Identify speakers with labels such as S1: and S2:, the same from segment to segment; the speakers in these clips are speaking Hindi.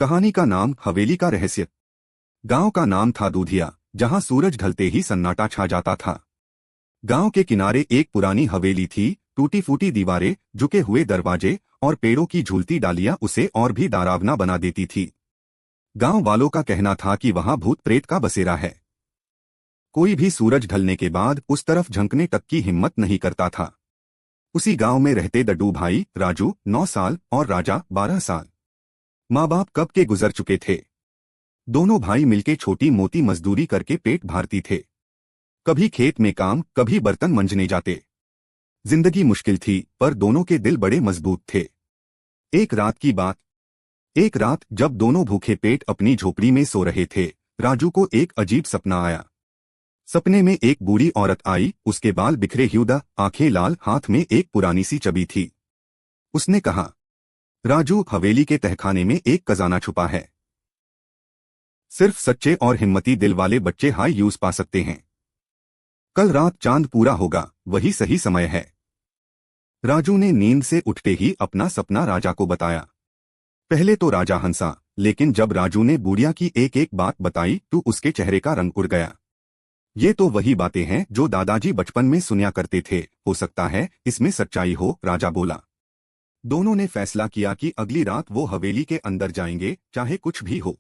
S1: कहानी का नाम हवेली का रहस्य। गांव का नाम था दूधिया, जहां सूरज ढलते ही सन्नाटा छा जाता था। गांव के किनारे एक पुरानी हवेली थी। टूटी फूटी दीवारें, झुके हुए दरवाजे और पेड़ों की झूलती डालियां उसे और भी डरावना बना देती थी। गांव वालों का कहना था कि वहां भूत प्रेत का बसेरा है। कोई भी सूरज ढलने के बाद उस तरफ झंकने तक की हिम्मत नहीं करता था। उसी गांव में रहते दड्डू भाई, राजू 9 साल और राजा 12 साल। माँ बाप कब के गुजर चुके थे। दोनों भाई मिलके छोटी मोटी मजदूरी करके पेट भरती थे। कभी खेत में काम, कभी बर्तन मंजने जाते। जिंदगी मुश्किल थी, पर दोनों के दिल बड़े मजबूत थे। एक रात की बात। एक रात जब दोनों भूखे पेट अपनी झोपड़ी में सो रहे थे, राजू को एक अजीब सपना आया। सपने में एक बूढ़ी औरत आई, उसके बाल बिखरे हुए, आंखें लाल, हाथ में एक पुरानी सी चाबी थी। उसने कहा, राजू, हवेली के तहखाने में एक खजाना छुपा है। सिर्फ सच्चे और हिम्मती दिल वाले बच्चे हाई यूज पा सकते हैं। कल रात चांद पूरा होगा, वही सही समय है। राजू ने नींद से उठते ही अपना सपना राजा को बताया। पहले तो राजा हंसा, लेकिन जब राजू ने बुढ़िया की एक एक बात बताई तो उसके चेहरे का रंग उड़ गया। ये तो वही बातें हैं जो दादाजी बचपन में सुना करते थे। हो सकता है इसमें सच्चाई हो, राजा बोला। दोनों ने फैसला किया कि अगली रात वो हवेली के अंदर जाएंगे, चाहे कुछ भी हो।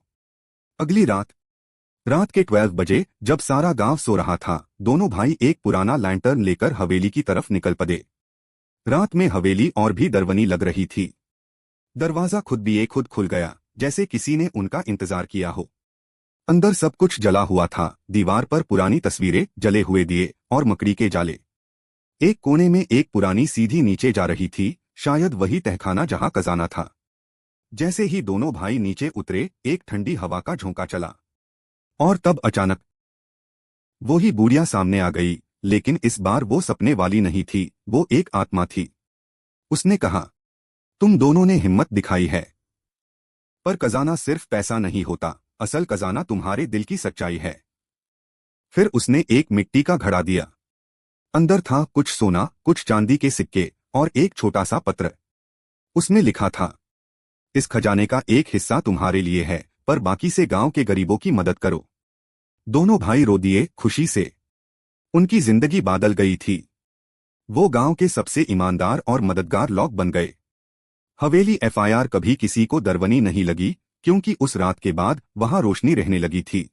S1: अगली रात के 12 बजे, जब सारा गांव सो रहा था, दोनों भाई एक पुराना लैंटर्न लेकर हवेली की तरफ निकल पड़े। रात में हवेली और भी डरवनी लग रही थी। दरवाजा खुद खुल गया, जैसे किसी ने उनका इंतजार किया हो। अंदर सब कुछ जला हुआ था। दीवार पर पुरानी तस्वीरें, जले हुए दिए और मकड़ी के जाले। एक कोने में एक पुरानी सीधी नीचे जा रही थी, शायद वही तहखाना जहां खजाना था। जैसे ही दोनों भाई नीचे उतरे, एक ठंडी हवा का झोंका चला। और तब अचानक वो ही बुढ़िया सामने आ गई, लेकिन इस बार वो सपने वाली नहीं थी, वो एक आत्मा थी। उसने कहा, तुम दोनों ने हिम्मत दिखाई है, पर खजाना सिर्फ पैसा नहीं होता, असल खजाना तुम्हारे दिल की सच्चाई है। फिर उसने एक मिट्टी का घड़ा दिया। अंदर था कुछ सोना, कुछ चांदी के सिक्के और एक छोटा सा पत्र। उसमें लिखा था, इस खजाने का एक हिस्सा तुम्हारे लिए है, पर बाकी से गांव के गरीबों की मदद करो। दोनों भाई रो दिए खुशी से। उनकी जिंदगी बदल गई थी। वो गांव के सबसे ईमानदार और मददगार लोग बन गए। हवेली FIR कभी किसी को डरवनी नहीं लगी, क्योंकि उस रात के बाद वहां रोशनी रहने लगी थी।